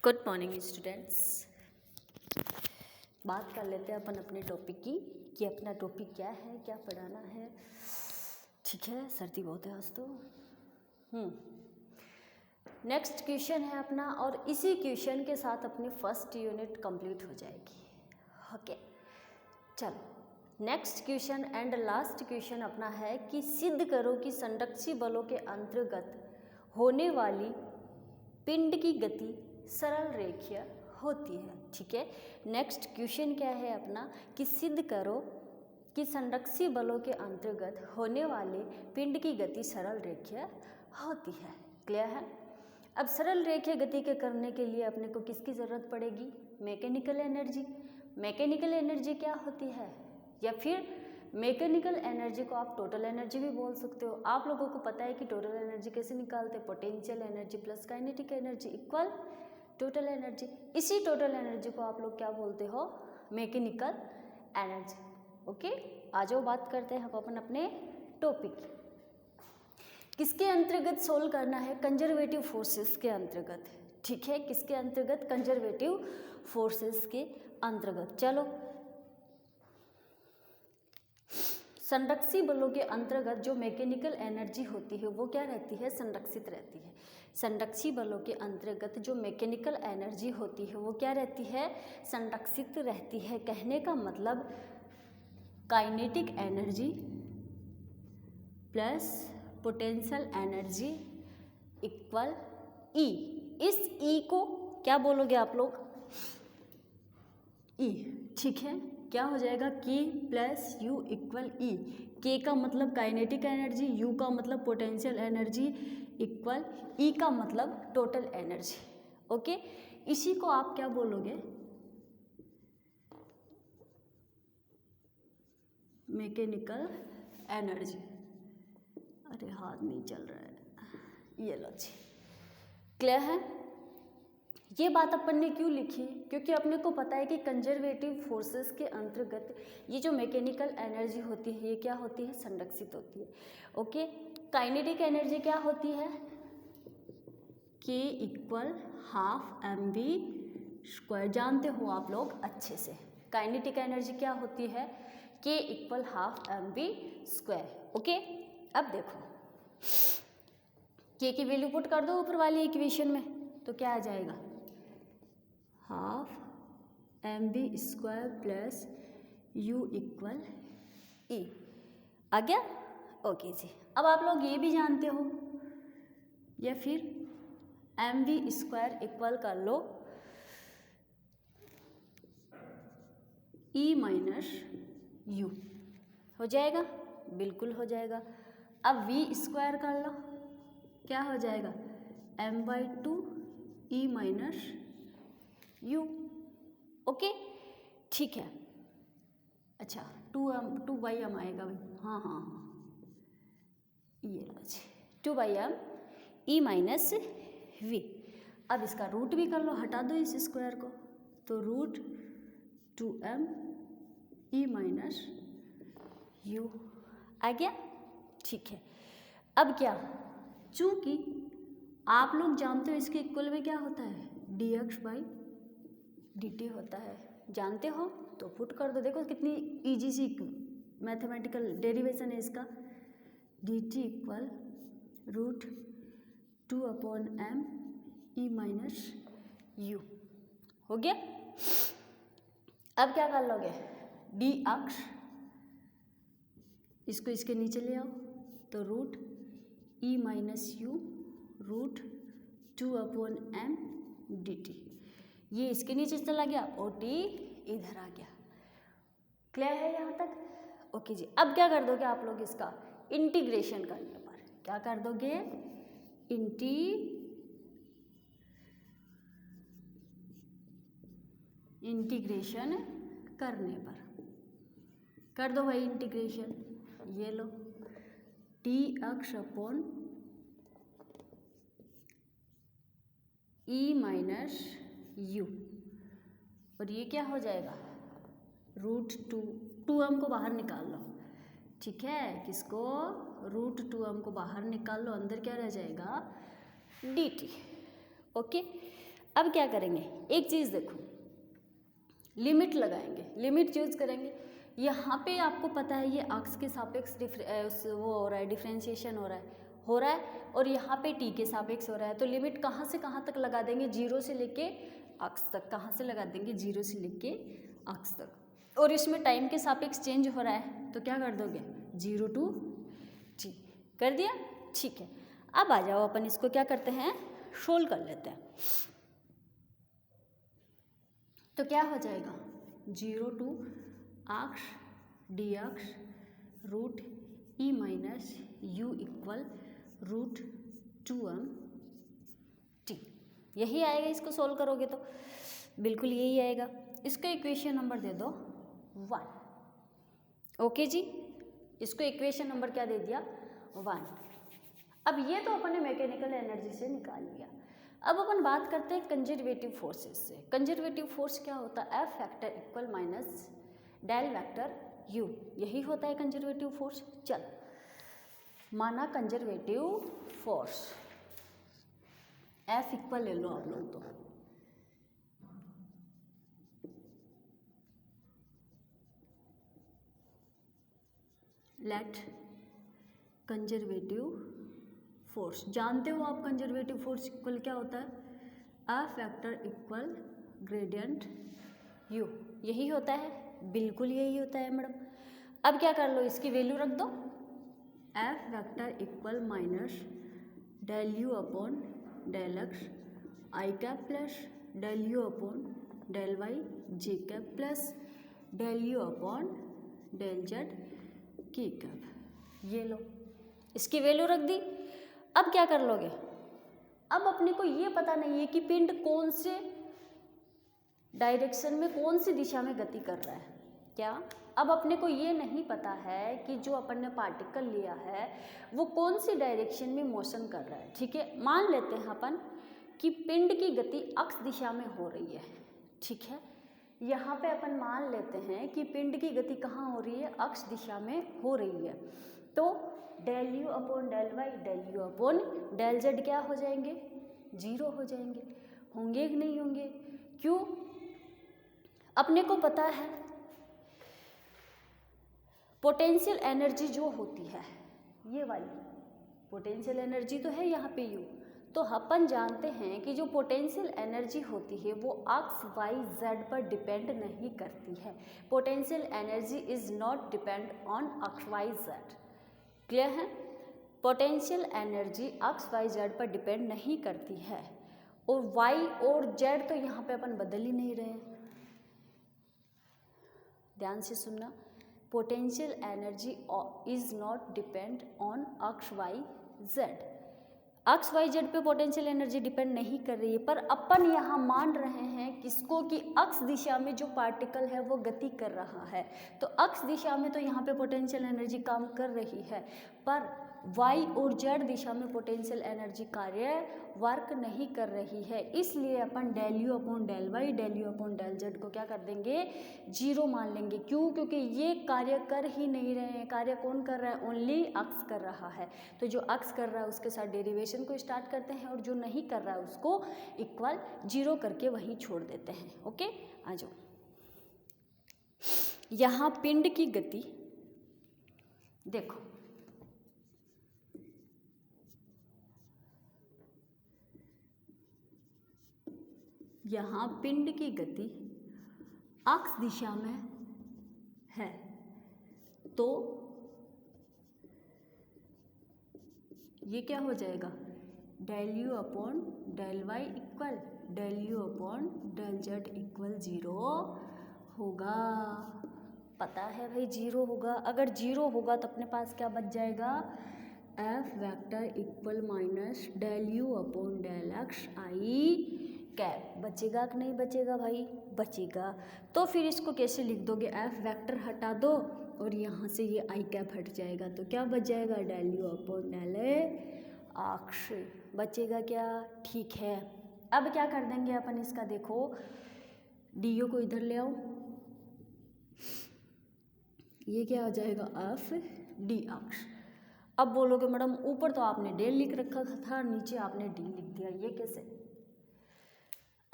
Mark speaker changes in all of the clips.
Speaker 1: Good morning students. बात कर लेते हैं अपन अपने टॉपिक की कि अपना टॉपिक क्या है, क्या पढ़ाना है। ठीक है, सर्दी बहुत है आज तो। नेक्स्ट क्वेश्चन है अपना, और इसी क्वेश्चन के साथ अपनी फर्स्ट यूनिट कंप्लीट हो जाएगी। ओके, चलो next question and last question अपना है कि सिद्ध करो कि संरक्षी बलों के अंतर्गत होने वाली पिंड की गति सरल रेखीय होती है। ठीक है, नेक्स्ट क्वेश्चन क्या है अपना कि सिद्ध करो कि संरक्षी बलों के अंतर्गत होने वाले पिंड की गति सरल रेखीय होती है। क्लियर है। अब सरल रेखीय गति के करने के लिए अपने को किसकी ज़रूरत पड़ेगी? Mechanical energy. मैकेनिकल एनर्जी क्या होती है, या फिर मैकेनिकल एनर्जी को आप टोटल एनर्जी भी बोल सकते हो। आप लोगों को पता है कि टोटल एनर्जी कैसे निकालते हैं? Potential energy plus kinetic energy equal total energy. इसी टोटल एनर्जी को आप लोग क्या बोलते हो? Mechanical energy. ओके, आ जाओ बात करते हैं हम अपन अपने टॉपिक किसके अंतर्गत सोल्व करना है? कंजर्वेटिव फोर्सेस के अंतर्गत। ठीक है, किसके अंतर्गत? कंजर्वेटिव फोर्सेस के अंतर्गत। चलो, संरक्षी बलों के अंतर्गत जो मैकेनिकल एनर्जी होती है वो क्या रहती है? संरक्षित रहती है। संरक्षी बलों के अंतर्गत जो मैकेनिकल एनर्जी होती है वो क्या रहती है? संरक्षित रहती है। कहने का मतलब kinetic energy plus potential energy equal E. इस ई को क्या बोलोगे आप लोग? ई। ठीक है, क्या हो जाएगा? के प्लस यू इक्वल ई। के का मतलब काइनेटिक एनर्जी, यू का मतलब पोटेंशियल एनर्जी इक्वल ई का मतलब टोटल एनर्जी। ओके, इसी को आप क्या बोलोगे? Mechanical energy. अरे हाथ नहीं चल रहा है, ये लो जी। क्लियर है। ये बात अपन ने क्यों लिखी? क्योंकि अपने को पता है कि कंजर्वेटिव फोर्सेस के अंतर्गत ये जो मैकेनिकल एनर्जी होती है ये क्या होती है? संरक्षित होती है। ओके, काइनेटिक एनर्जी क्या होती है? K equal half M V square. जानते हो आप लोग अच्छे से। काइनेटिक एनर्जी क्या होती है? K equal half M V square. Okay, अब देखो के की वैल्यू पुट कर दो ऊपर वाली इक्वेशन में, तो क्या आ जाएगा? Half M B square plus U equal E. आ गया? ओके जी। अब आप लोग ये भी जानते हो, या फिर एम बी स्क्वायर इक्वल कर लो ई माइनस यू। हो जाएगा? बिल्कुल हो जाएगा। अब वी स्क्वायर कर लो, क्या हो जाएगा? M by two E minus U. Okay, ठीक है। अच्छा, टू बाई एम आएगा भाई। हाँ हाँ हाँ, ये लो जी, two by M E minus V. अब इसका रूट भी कर लो, हटा दो इस स्क्वायर को, तो root two M E minus U आ गया। ठीक है, अब क्या? चूंकि आप लोग जानते हो इसके इक्वल में क्या होता है? D x by D T होता है। जानते हो तो पुट कर दो। देखो कितनी इजी सी मैथमेटिकल डेरिवेशन है इसका। D T equal root two upon M E minus U. हो गया? अब क्या कर लोगे? डी अक्ष इसको इसके नीचे ले आओ, तो root E minus U root two upon M D T. ये इसके नीचे चला गया और टी इधर आ गया। क्लियर है यहाँ तक? ओके जी। अब क्या कर दोगे आप लोग? इसका इंटीग्रेशन करने पर क्या कर दोगे? इंटीग्रेशन करने पर कर दो भाई इंटीग्रेशन। ये लो टी अक्ष अपॉन ई माइनस यू, और ये क्या हो जाएगा? रूट टू एम को बाहर निकाल लो। ठीक है, किसको? रूट टू एम को बाहर निकाल लो, अंदर क्या रह जाएगा? D T. ओके, अब क्या करेंगे, एक चीज़ देखो, लिमिट लगाएंगे, लिमिट यूज करेंगे। यहाँ पे आपको पता है ये अक्स के सापेक्ष वो हो रहा है, डिफ्रेंशिएशन हो रहा है और यहाँ पे टी के सापेक्ष हो रहा है। तो लिमिट कहाँ से कहाँ तक लगा देंगे, 0 से लेके अक्स तक। कहाँ से लगा देंगे, 0 से लेके अक्स तक। और इसमें टाइम के सापेक्ष चेंज हो रहा है तो क्या कर दोगे, 0 to t कर दिया, ठीक है। अब आ जाओ अपन इसको क्या करते हैं, सोल्व कर लेते हैं। तो क्या हो जाएगा, 0 to अक्ष डी अक्ष root E minus U equal root 2m t, यही आएगा। इसको सोल्व करोगे तो बिल्कुल यही आएगा। इसको इक्वेशन नंबर दे दो 1। ओके जी, इसको इक्वेशन नंबर क्या दे दिया, 1। अब ये तो अपन ने मैकेनिकल एनर्जी से निकाल लिया। अब अपन बात करते हैं कंजर्वेटिव फोर्सेस से। कंजर्वेटिव फोर्स क्या होता है, F factor equal minus del vector U, यही होता है कंजर्वेटिव फोर्स। चल माना कंजर्वेटिव फोर्स एफ इक्वल ले लो आप लोग, तो लेट कंजर्वेटिव फोर्स, जानते हो आप कंजर्वेटिव फोर्स इक्वल क्या होता है, F vector equal gradient you, यही होता है, बिल्कुल यही होता है मैडम। अब क्या कर लो, इसकी वैल्यू रख दो, F vector equal minus del U upon del X I cap plus del U upon del Y J cap plus del U upon del Z K cap, ये लो, इसकी वैल्यू रख दी। अब क्या कर लोगे, अब अपने को ये पता नहीं है कि पिंड कौन से डायरेक्शन में, कौन सी दिशा में गति कर रहा है, क्या अब अपने को ये नहीं पता है कि जो अपन ने पार्टिकल लिया है वो कौन सी डायरेक्शन में मोशन कर रहा है। ठीक है, मान लेते हैं अपन कि पिंड की गति अक्स दिशा में हो रही है। ठीक है, यहाँ पे अपन मान लेते हैं कि पिंड की गति कहाँ हो रही है, अक्स दिशा में हो रही है। तो del U upon del Y del U upon del Z क्या हो जाएंगे, 0 हो जाएंगे। होंगे कि नहीं होंगे, क्यों, अपने को पता है पोटेंशियल एनर्जी जो होती है, ये वाली पोटेंशियल एनर्जी तो है यहाँ पे यू, तो अपन जानते हैं कि जो पोटेंशियल एनर्जी होती है वो एक्स वाई जेड पर डिपेंड नहीं करती है। Potential energy is not depend on X Y Z, clear है। Potential energy X Y Z पर डिपेंड नहीं करती है, और वाई और जेड तो यहाँ पे अपन बदल ही नहीं रहे हैं। ध्यान से सुनना, potential energy is not depend on X Y Z, X Y Z पे पोटेंशियल एनर्जी डिपेंड नहीं कर रही है। पर अपन यहाँ मान रहे हैं किसको, कि अक्स दिशा में जो पार्टिकल है वो गति कर रहा है, तो अक्स दिशा में तो यहाँ पे पोटेंशियल एनर्जी काम कर रही है, पर वाई और जेड दिशा में पोटेंशियल एनर्जी कार्य वर्क नहीं कर रही है। इसलिए अपन del U upon del Y del U upon del Z को क्या कर देंगे, 0 मान लेंगे। क्यों, क्योंकि ये कार्य कर ही नहीं रहे हैं। कार्य कौन कर रहा है, ओनली अक्स कर रहा है। तो जो अक्स कर रहा है उसके साथ डेरिवेशन को स्टार्ट करते हैं, और जो नहीं कर रहा है उसको इक्वल 0 करके वहीं छोड़ देते हैं। ओके, आ जाओ। यहाँ पिंड की गति देखो, यहाँ पिंड की गति अक्स दिशा में है, तो ये क्या हो जाएगा, del U upon del Y equal del U upon del Z equal 0 होगा। पता है भाई 0 होगा। अगर 0 होगा तो अपने पास क्या बच जाएगा, F vector equal minus del U upon del X I cap. बचेगा कि नहीं बचेगा भाई, बचेगा। तो फिर इसको कैसे लिख दोगे, एफ वेक्टर हटा दो और यहाँ से ये आई कैप हट जाएगा, तो क्या बच जाएगा, del U upon del X बचेगा क्या, ठीक है। अब क्या कर देंगे अपन इसका, देखो डी यू को इधर ले आओ, ये क्या हो जाएगा, एफ डी एक्स। अब बोलोगे मैडम ऊपर तो आपने डेल लिख रखा था, नीचे आपने डी लिख दिया, ये कैसे।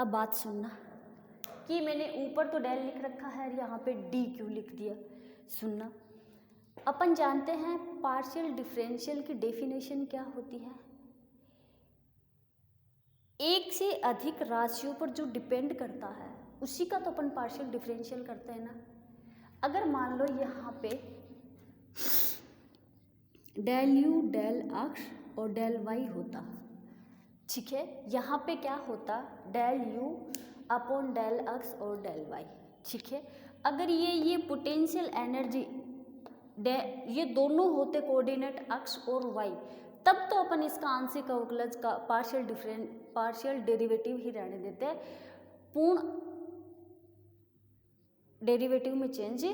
Speaker 1: अब बात सुनना कि मैंने ऊपर तो डेल लिख रखा है और यहाँ पे डी क्यों लिख दिया। सुनना, अपन जानते हैं पार्शियल डिफरेंशियल की डेफिनेशन क्या होती है। एक से अधिक राशियों पर जो डिपेंड करता है उसी का तो अपन पार्शियल डिफरेंशियल करते हैं ना। अगर मान लो यहाँ पे डेल यू डेल एक्स और डेल वाई होता, ठीक है, यहाँ पे क्या होता del U upon del X और डेल वाई, ठीक है। अगर ये पोटेंशियल एनर्जी ये दोनों होते कोऑर्डिनेट एक्स और वाई, तब तो अपन इसका आंशिक अवकलज का पार्शियल डेरिवेटिव ही रहने देते हैं, पूर्ण डेरिवेटिव में चेंज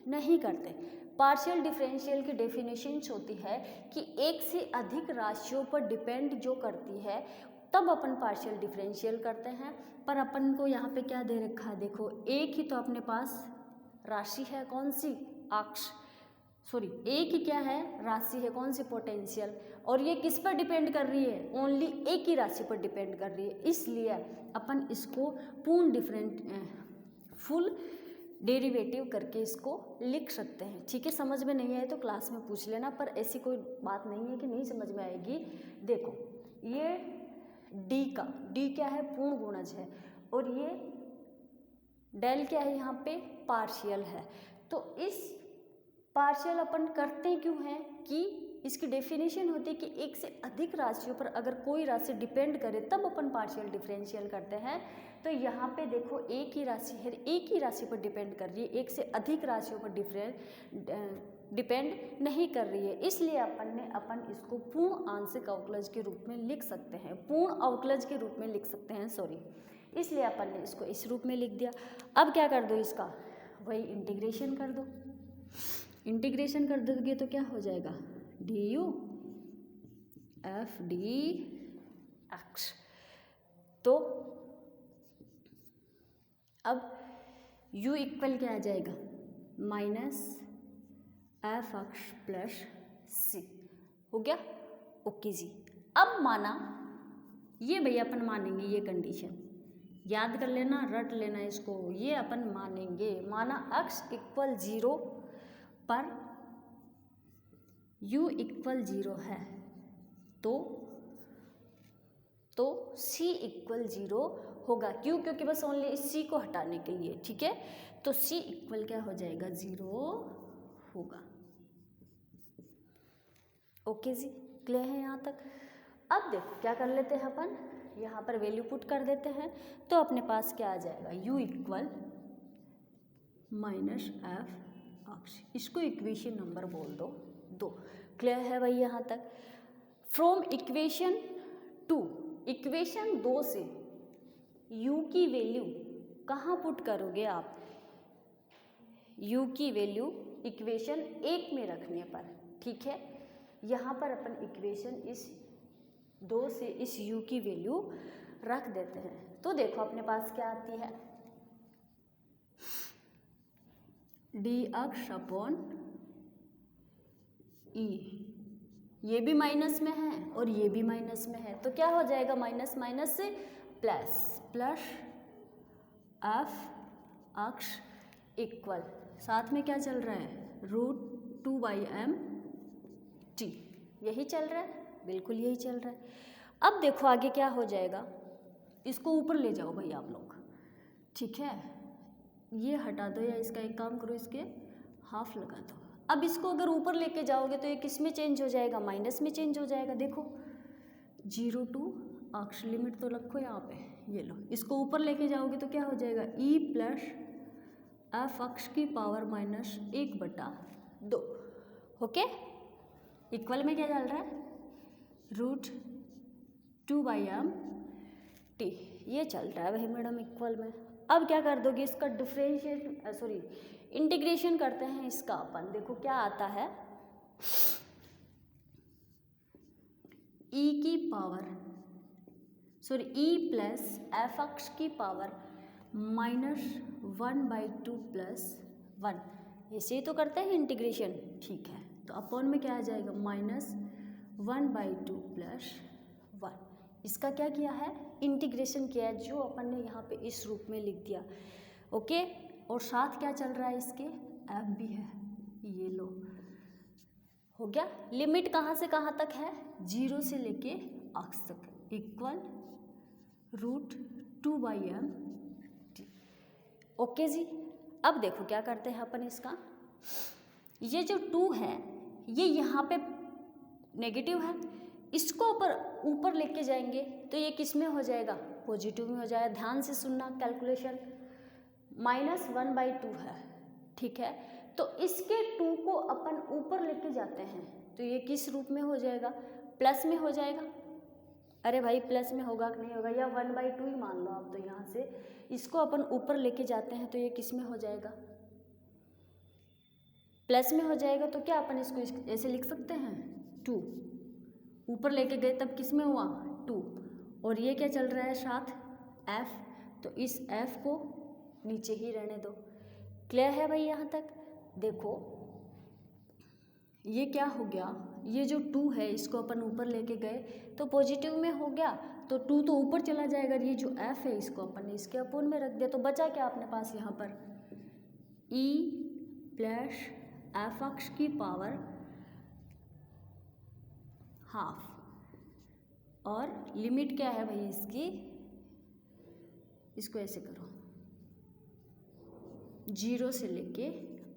Speaker 1: नहीं करते। पार्शियल डिफरेंशियल की डेफिनेशन होती है कि एक से अधिक राशियों पर डिपेंड जो करती है तब अपन पार्शियल डिफरेंशियल करते हैं। पर अपन को यहाँ पे क्या दे रखा है, देखो एक ही तो अपने पास राशि है, कौन सी अक्ष, सॉरी एक ही क्या है राशि है, कौन सी पोटेंशियल, और ये किस पर डिपेंड कर रही है, ओनली एक ही राशि पर डिपेंड कर रही है। इसलिए अपन इसको फुल डेरिवेटिव करके इसको लिख सकते हैं, ठीक है। समझ में नहीं आए तो क्लास में पूछ लेना, पर ऐसी कोई बात नहीं है कि नहीं समझ में आएगी। देखो ये डी क्या है, पूर्ण गुणज है, और ये डेल क्या है, यहाँ पे पार्शियल है। तो इस पार्शियल अपन करते क्यों हैं कि इसकी डेफिनेशन होती है कि एक से अधिक राशियों पर अगर कोई राशि डिपेंड करे तब अपन पार्शियल डिफरेंशियल करते हैं। तो यहाँ पे देखो एक ही राशि है, एक ही राशि पर डिपेंड कर रही है, एक से अधिक राशियों पर डिपेंड नहीं कर रही है, इसलिए अपन इसको पूर्ण आंशिक अवकलज के रूप में लिख सकते हैं, पूर्ण अवकलज के रूप में लिख सकते हैं, सॉरी, इसलिए अपन ने इसको इस रूप में लिख दिया। अब क्या कर दो, इसका वही इंटीग्रेशन कर दो। इंटीग्रेशन कर दोगे तो क्या हो जाएगा, D U F D x. तो अब u इक्वल क्या आ जाएगा, माइनस एफ एक्स प्लस सी, हो गया, ओके जी। अब माना ये भैया अपन मानेंगे, ये कंडीशन याद कर लेना, रट लेना इसको, ये अपन मानेंगे, माना x इक्वल 0 पर u इक्वल 0 है तो c इक्वल 0 होगा। क्यों, क्योंकि बस ओनली इस c को हटाने के लिए, ठीक है। तो c इक्वल क्या हो जाएगा, 0 होगा। ओके जी, क्लियर है यहाँ तक। अब देखो क्या कर लेते हैं अपन, यहाँ पर वैल्यू पुट कर देते हैं, तो अपने पास क्या आ जाएगा, u equal minus F x, इसको इक्वेशन नंबर बोल दो 2। क्लियर है भाई यहाँ तक। फ्रॉम इक्वेशन 2, इक्वेशन 2 से u की वैल्यू कहाँ पुट करोगे आप, u की वैल्यू इक्वेशन 1 में रखने पर, ठीक है। यहाँ पर अपन इक्वेशन इस 2 से इस u की वैल्यू रख देते हैं, तो देखो अपने पास क्या आती है, डी एक्स अपॉन ई, ये भी माइनस में है और ये भी माइनस में है, तो क्या हो जाएगा, माइनस माइनस से plus, plus F X equal, साथ में क्या चल रहा है, √2/m t, यही चल रहा है, बिल्कुल यही चल रहा है। अब देखो आगे क्या हो जाएगा, इसको ऊपर ले जाओ भाई आप लोग, ठीक है, ये हटा दो या इसका एक काम करो, इसके हाफ लगा दो। अब इसको अगर ऊपर लेके जाओगे तो ये किस में चेंज हो जाएगा, माइनस में चेंज हो जाएगा। देखो 0 to एक्स, लिमिट तो रखो यहाँ पे, ये लो, इसको ऊपर लेके जाओगे तो क्या हो जाएगा, e प्लस एफ एक्स की पावर माइनस 1/2, ओके। इक्वल में क्या चल रहा है, √2/m t, ये चल रहा है भाई मैडम इक्वल में। अब क्या कर दोगे, इसका डिफरेंशिएशन सॉरी इंटीग्रेशन करते हैं इसका अपन, देखो क्या आता है, e की power sorry e plus F X की पावर -1/2 + 1, ऐसे ही तो करते हैं इंटीग्रेशन, ठीक है। तो अपॉन में क्या आ जाएगा, -1/2 + 1, इसका क्या किया है, इंटीग्रेशन किया है, जो अपन ने यहाँ पे इस रूप में लिख दिया। ओके, और साथ क्या चल रहा है इसके, एफ भी है, ये लो हो गया। लिमिट कहाँ से कहाँ तक है, 0 से लेके x तक, इक्वल √2/m। ओके जी, अब देखो क्या करते हैं अपन इसका, ये जो 2 है ये यहाँ पे नेगेटिव है, इसको ऊपर लेके जाएंगे तो ये किस में हो जाएगा, पॉजिटिव में हो जाएगा। ध्यान से सुनना कैलकुलेशन, -1/2 है, ठीक है, तो इसके 2 को अपन ऊपर लेके जाते हैं तो ये किस रूप में हो जाएगा, प्लस में हो जाएगा। अरे भाई प्लस में होगा कि नहीं होगा, या 1/2 ही मान लो आप। तो यहाँ से इसको अपन ऊपर लेके जाते हैं तो ये किस में हो जाएगा, प्लस में हो जाएगा। तो क्या अपन इसको ऐसे लिख सकते हैं, 2 ऊपर लेके गए तब किस में हुआ, 2, और ये क्या चल रहा है साथ, f, तो इस f को नीचे ही रहने दो। क्लियर है भाई यहाँ तक। देखो ये क्या हो गया, ये जो 2 है इसको अपन ऊपर लेके गए तो पॉजिटिव में हो गया, तो 2 तो ऊपर चला जाएगा। ये जो f है इसको अपन ने इसके अपोन में रख दिया, तो बचा क्या अपने पास यहाँ पर, e प्लस f(x) की पावर हाफ, और लिमिट क्या है भाई इसकी, इसको ऐसे करो, 0 से लेके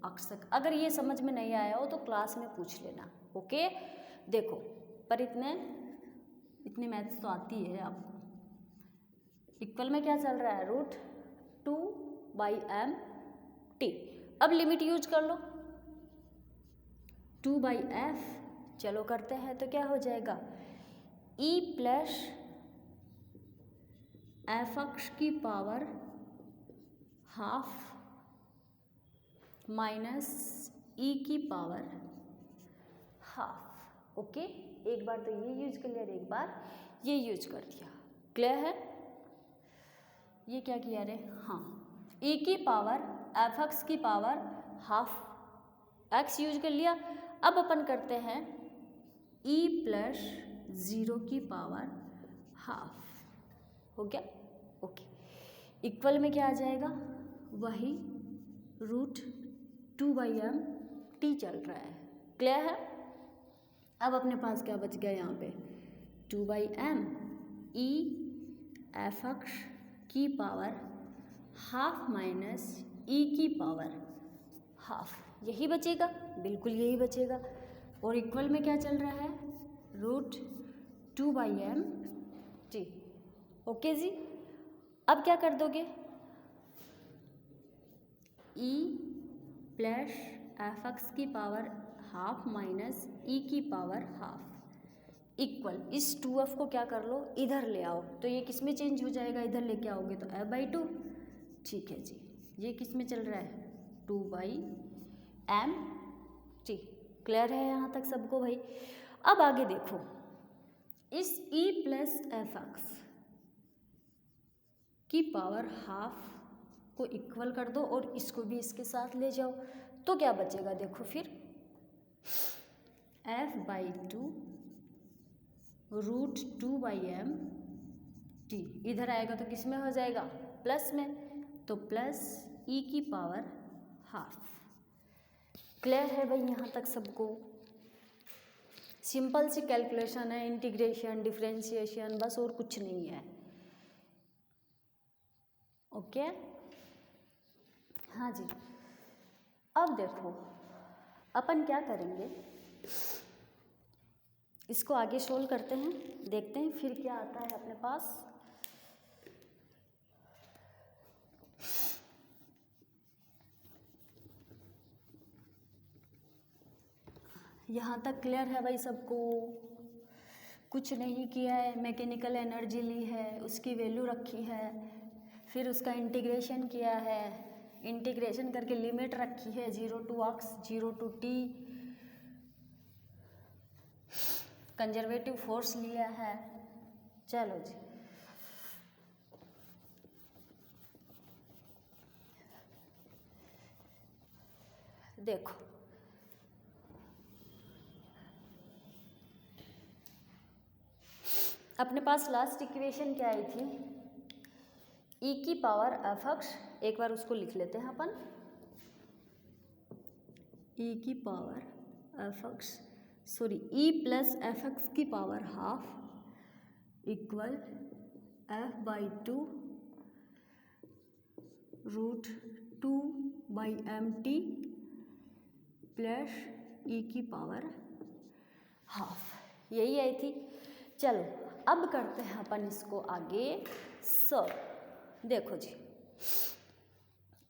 Speaker 1: x तक। अगर ये समझ में नहीं आया हो तो क्लास में पूछ लेना। ओके, देखो पर इतने मैथ्स तो आती है आपको। इक्वल में क्या चल रहा है, √2/m t। अब लिमिट यूज कर लो, 2/f, चलो करते हैं तो क्या हो जाएगा, e प्लस f(x) की पावर हाफ माइनस e की पावर हाफ। ओके, एक बार तो ये यूज कर लिया, एक बार ये यूज कर दिया। क्लियर है, ये क्या किया रे, हाँ, e की पावर f(x) की पावर हाफ, x यूज कर लिया। अब अपन करते हैं e प्लस 0 की पावर हाफ, हो गया। ओके, इक्वल में क्या आ जाएगा, वही √2/m t चल रहा है। क्लियर है। अब अपने पास क्या बच गया यहाँ पे, 2/m e f(x) की पावर हाफ माइनस e की पावर हाफ, यही बचेगा, बिल्कुल यही बचेगा। और इक्वल में क्या चल रहा है, √2/m t। ओके जी, अब क्या कर दोगे, e प्लस f(x) की पावर हाफ माइनस e की पावर हाफ इक्वल, इस 2f को क्या कर लो, इधर ले आओ, तो ये किस में चेंज हो जाएगा, इधर लेके आओगे तो f/2। ठीक है जी, ये किस में चल रहा है, 2/m t। क्लियर है यहाँ तक सबको भाई। अब आगे देखो, इस e प्लस f(x) की पावर हाफ को इक्वल कर दो और इसको भी इसके साथ ले जाओ, तो क्या बचेगा, देखो फिर f/2 √2/m t, इधर आएगा तो किस में हो जाएगा, प्लस में, तो प्लस e की पावर हाफ। क्लियर है भाई यहाँ तक सबको। सिंपल सी कैलकुलेशन है, इंटीग्रेशन, डिफरेंशिएशन, बस और कुछ नहीं है। ओके, हाँ जी। अब देखो अपन क्या करेंगे, इसको आगे सोल्व करते हैं, देखते हैं फिर क्या आता है अपने पास। यहाँ तक क्लियर है भाई सबको, कुछ नहीं किया है, मैकेनिकल एनर्जी ली है, उसकी वैल्यू रखी है, फिर उसका इंटीग्रेशन किया है, इंटीग्रेशन करके लिमिट रखी है 0 to x 0 to t, conservative force लिया है। चलो जी, देखो अपने पास लास्ट इक्वेशन क्या आई थी, e की पावर एफ एक्स, एक बार उसको लिख लेते हैं अपन, e की power F X sorry e plus F X की power half equal F by two root two by M T plus e की पावर हाफ, यही आई थी। चलो अब करते हैं अपन इसको आगे सॉल्व। देखो जी,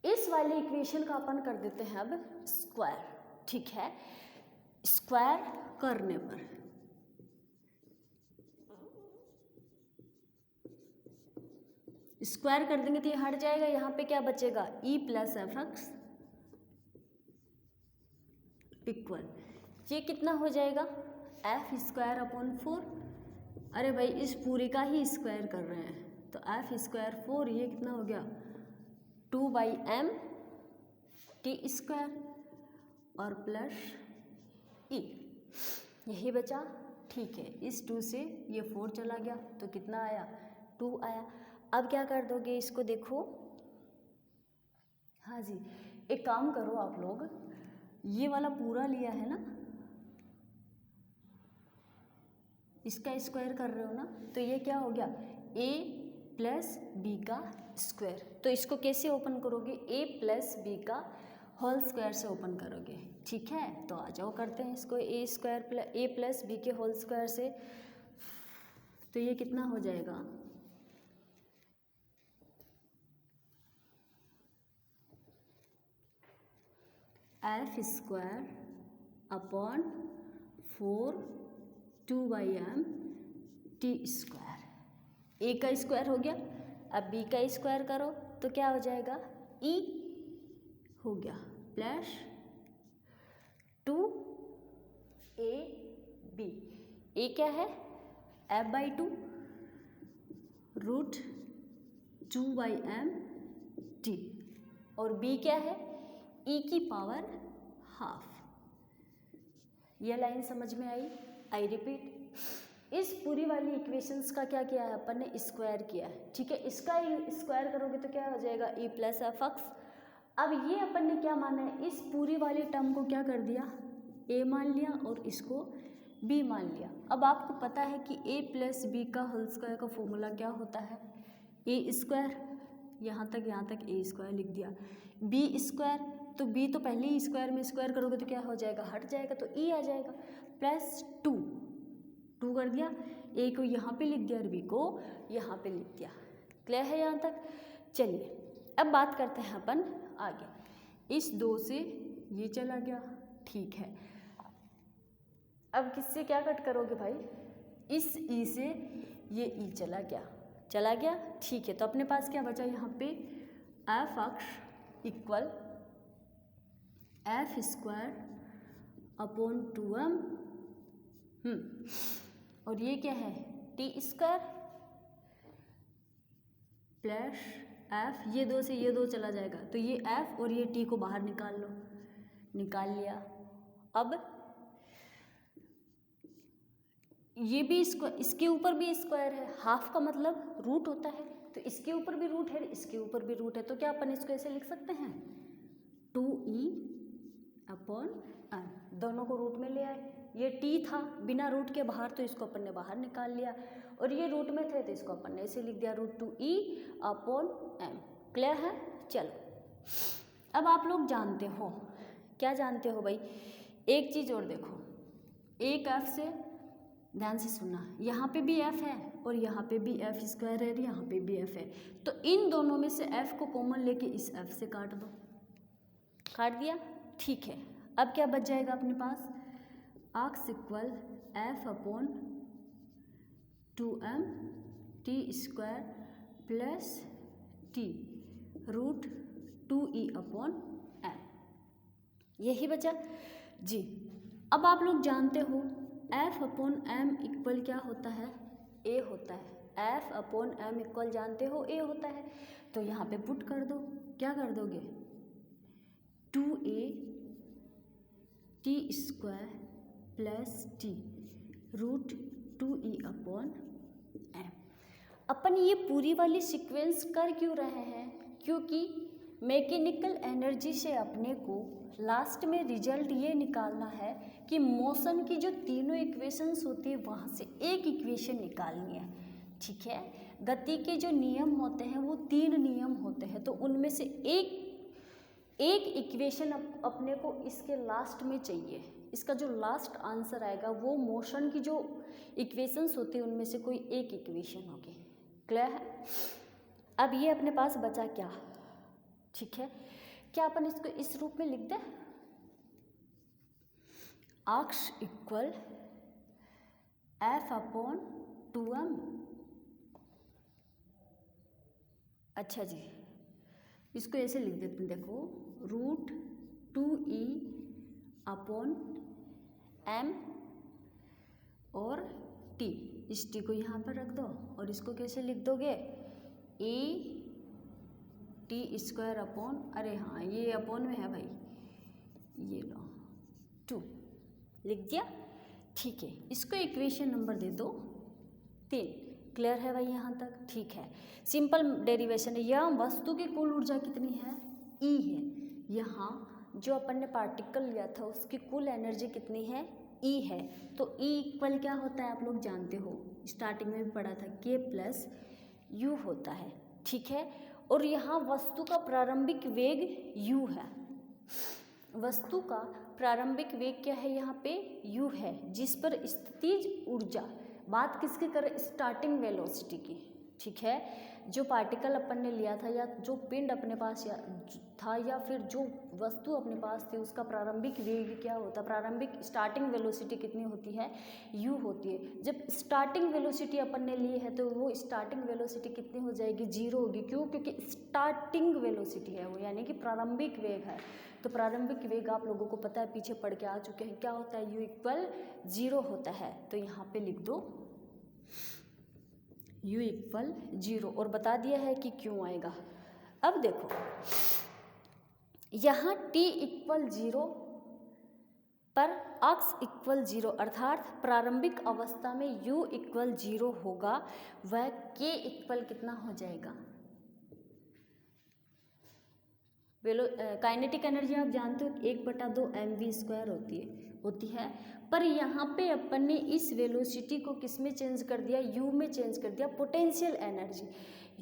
Speaker 1: इस वाली इक्वेशन का अपन कर देते हैं अब स्क्वायर, ठीक है। स्क्वायर करने पर स्क्वायर कर देंगे तो ये हट जाएगा, यहाँ पे क्या बचेगा, e plus F X equal, ये कितना हो जाएगा, एफ स्क्वायर अपॉन फोर। अरे भाई इस पूरी का ही स्क्वायर कर रहे हैं, तो एफ स्क्वायर फोर, ये कितना हो गया, two by M T square और प्लस ई, यही बचा, ठीक है। इस टू से ये फोर चला गया तो कितना आया, टू आया। अब क्या कर दोगे इसको, देखो, हाँ जी, एक काम करो आप लोग, ये वाला पूरा लिया है ना, इसका स्क्वायर कर रहे हो ना, तो ये क्या हो गया, a प्लस बी का स्क्वायर। तो इसको कैसे ओपन करोगे, a प्लस बी का होल स्क्वायर से ओपन करोगे, ठीक है। तो आ जाओ करते हैं इसको, a प्लस बी के होल स्क्वायर से, तो ये कितना हो जाएगा, F square upon four two by M T square, A का स्क्वायर हो गया। अब बी का स्क्वायर करो तो क्या हो जाएगा, ई हो गया plus two A B, A क्या है, F by two root two by M T, और बी क्या है, ई की पावर हाफ। ये लाइन समझ में आई। आई रिपीट, इस पूरी वाली इक्वेशंस का क्या किया है अपन ने, स्क्वायर किया है, ठीक है। इसका स्क्वायर करोगे तो क्या हो जाएगा, ई प्लस एफ एक्स। अब ये अपन ने क्या माना है, इस पूरी वाली टर्म को क्या कर दिया, ए मान लिया और इसको बी मान लिया। अब आपको पता है कि ए प्लस बी का होल स्क्वायर का फॉर्मूला क्या होता है, ए स्क्वायर, यहाँ तक ए स्क्वायर लिख दिया, बी स्क्वायर, तो बी तो पहले ही स्क्वायर में स्क्वायर करोगे तो क्या हो जाएगा, हट जाएगा, तो ई आ जाएगा, प्लस टू कर दिया, ए को यहाँ पे लिख दिया और बी को यहाँ पे लिख दिया। क्लियर है यहाँ तक। चलिए अब बात करते हैं अपन आगे, इस दो से ये चला गया, ठीक है। अब किससे क्या कट करोगे भाई, इस ई से ये ई चला गया, ठीक है। तो अपने पास क्या बचा यहाँ पे, F X equal F square upon two M, और ये क्या है, टी स्क्वायर प्लस एफ, ये दो से ये दो चला जाएगा, तो ये एफ और ये टी को बाहर निकाल लो, निकाल लिया। अब ये भी इसके ऊपर भी स्क्वायर है, हाफ का मतलब रूट होता है, तो इसके ऊपर भी रूट है, इसके ऊपर भी रूट है, तो क्या अपन इसको ऐसे लिख सकते हैं, टू ई अपॉन एम, दोनों को रूट में ले आए। ये टी था बिना रूट के बाहर, तो इसको अपन ने बाहर निकाल लिया, और ये रूट में थे तो इसको अपन ने ऐसे लिख दिया, root two E upon M. Clear है। चलो अब आप लोग जानते हो, क्या जानते हो भाई, एक चीज़ और देखो, एक एफ से, ध्यान से सुनना, यहाँ पे भी एफ है और यहाँ पे भी एफ स्क्वायर है, यहाँ पे भी एफ है, तो इन दोनों में से एफ को कॉमन लेके इस एफ से काट दो, काट दिया, ठीक है। अब क्या बच जाएगा अपने पास, X equal F upon two M T square plus T root two E upon M, यही बचा जी। अब आप लोग जानते हो एफ अपॉन एम इक्वल क्या होता है, ए होता है। एफ अपॉन एम इक्वल जानते हो ए होता है, तो यहाँ पे पुट कर दो, क्या कर दोगे, two A T square plus T root two E upon अपन ये पूरी वाली सीक्वेंस कर क्यों रहे हैं? क्योंकि मैकेनिकल एनर्जी से अपने को लास्ट में रिजल्ट ये निकालना है कि मोशन की जो तीनों इक्वेशंस होती है वहाँ से एक इक्वेशन निकालनी है, ठीक है। गति के जो नियम होते हैं वो 3 नियम होते हैं, तो उनमें से एक इक्वेशन अपने को इसके लास्ट में चाहिए। इसका जो लास्ट आंसर आएगा वो मोशन की जो इक्वेशंस होती है उनमें से कोई एक इक्वेशन होगी। क्लियर है? अब ये अपने पास बचा क्या, ठीक है। क्या अपन इसको इस रूप में लिख दें? अक्ष इक्वल F/2m। अच्छा जी, इसको ऐसे लिख देते हैं, देखो √2E/m और t, इस t को यहाँ पर रख दो और इसको कैसे लिख दोगे? E/t², अरे हाँ ये अपॉन में है भाई, ये लो 2 लिख दिया, ठीक है। इसको इक्वेशन नंबर दे दो 3। क्लियर है भाई यहाँ तक? ठीक है, सिंपल डेरिवेशन है। यह वस्तु की कुल ऊर्जा कितनी है? E है। यहाँ जो अपन ने पार्टिकल लिया था उसकी कुल एनर्जी कितनी है? E है। तो E इक्वल क्या होता है आप लोग जानते हो, स्टार्टिंग में भी पढ़ा था, K + U होता है, ठीक है। और यहाँ वस्तु का प्रारंभिक वेग U है। वस्तु का प्रारंभिक वेग क्या है? यहाँ पे U है, जिस पर स्थितिज ऊर्जा, बात किसकी करें? स्टार्टिंग वेलोसिटी की, ठीक है। जो पार्टिकल अपन ने लिया था या जो पिंड अपने पास था या फिर जो वस्तु अपने पास थी उसका प्रारंभिक वेग क्या होता है? प्रारंभिक स्टार्टिंग वेलोसिटी कितनी होती है? U होती है। जब स्टार्टिंग वेलोसिटी अपन ने ली है तो वो स्टार्टिंग वेलोसिटी कितनी हो जाएगी? 0 होगी। क्यों? क्योंकि स्टार्टिंग वेलोसिटी है वो, यानी कि प्रारंभिक वेग है। तो प्रारंभिक वेग आप लोगों को पता है, पीछे पढ़ के आ चुके हैं, क्या होता है? U = 0 होता है। तो यहाँ पे लिख दो U = 0 और बता दिया है कि क्यों आएगा। अब देखो यहाँ t = 0 पर अक्ष = 0, अर्थात प्रारंभिक अवस्था में U = 0 होगा, वह K = कितना हो जाएगा? काइनेटिक एनर्जी आप जानते हो 1/2 mv² होती है। पर यहाँ पे अपन ने इस वेलोसिटी को किस में चेंज कर दिया? U में चेंज कर दिया, पोटेंशियल एनर्जी।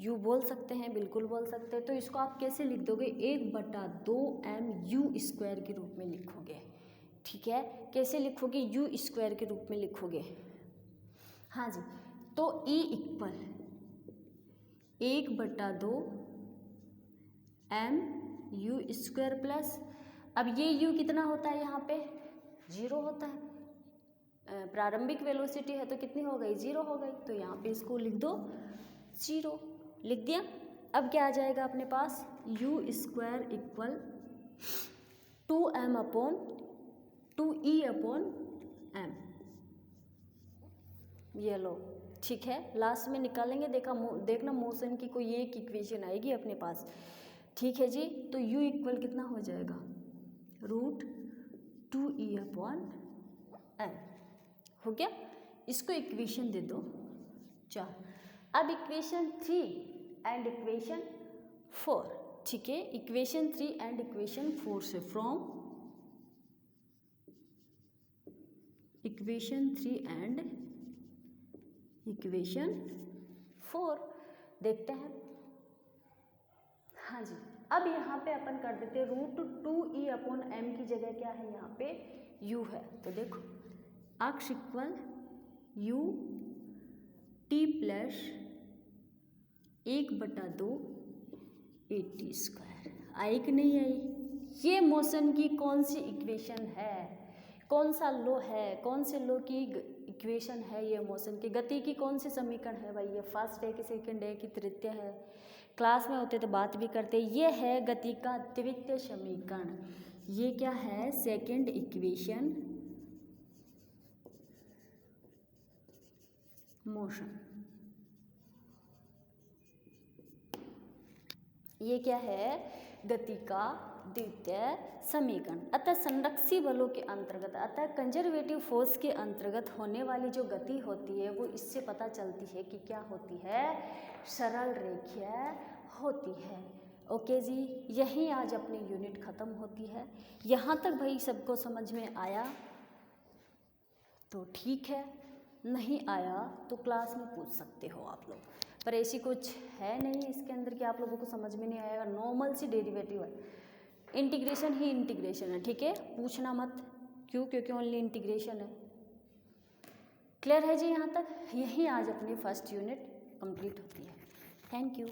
Speaker 1: U बोल सकते हैं, बिल्कुल बोल सकते हैं। तो इसको आप कैसे लिख दोगे? 1/2 mu² के रूप में लिखोगे, ठीक है। कैसे लिखोगे? U² के रूप में लिखोगे, हाँ जी। तो E = 1/2 mu² प्लस, अब ये U कितना होता है? यहाँ पे 0 होता है। प्रारंभिक वेलोसिटी है तो कितनी हो गई? 0 हो गई। तो यहाँ पे इसको लिख दो 0, लिख दिया। अब क्या आ जाएगा अपने पास? U² = 2m/2E/m, ये लो, ठीक है। लास्ट में निकालेंगे, देखना मोशन की कोई एक इक्वेशन आएगी अपने पास, ठीक है जी। तो U = कितना हो जाएगा? √2E/m हो गया। इसको इक्वेशन दे दो 4। अब इक्वेशन 3 एंड इक्वेशन 4, ठीक है। इक्वेशन 3 एंड इक्वेशन 4 से फ्रॉम इक्वेशन 3 एंड इक्वेशन 4 देखते हैं, हाँ जी। अब यहाँ पे अपन कर देते हैं √2E/m की जगह क्या है? यहाँ पे U है। तो देखो अक्ष = U t + 1/2 at²। आई कि नहीं आई? ये मोशन की कौन सी इक्वेशन है? कौन सा लो है? कौन से लो की इक्वेशन है ये मोशन की? गति की कौन सी समीकरण है भाई? ये फर्स्ट है कि सेकंड है कि तृतीय है? क्लास में होते तो बात भी करते। ये है गति का द्वितीय समीकरण। ये क्या है? Second equation motion. ये क्या है? गति का द्वितीय समीकरण। अतः संरक्षी बलों के अंतर्गत, अतः कंजर्वेटिव फोर्स के अंतर्गत होने वाली जो गति होती है वो इससे पता चलती है कि क्या होती है, सरल रेखीय होती है। ओके जी, यहीं आज अपनी यूनिट ख़त्म होती है। यहाँ तक भाई सबको समझ में आया तो ठीक है, नहीं आया तो क्लास में पूछ सकते हो आप लोग, पर ऐसी कुछ है नहीं इसके अंदर कि आप लोगों को समझ में नहीं आएगा। नॉर्मल सी डेरिवेटिव है, इंटीग्रेशन ही इंटीग्रेशन है, ठीक है, पूछना मत क्यों, क्योंकि ओनली इंटीग्रेशन है। क्लियर है जी यहाँ तक? यही आज अपनी फर्स्ट यूनिट कंप्लीट होती है। Thank you.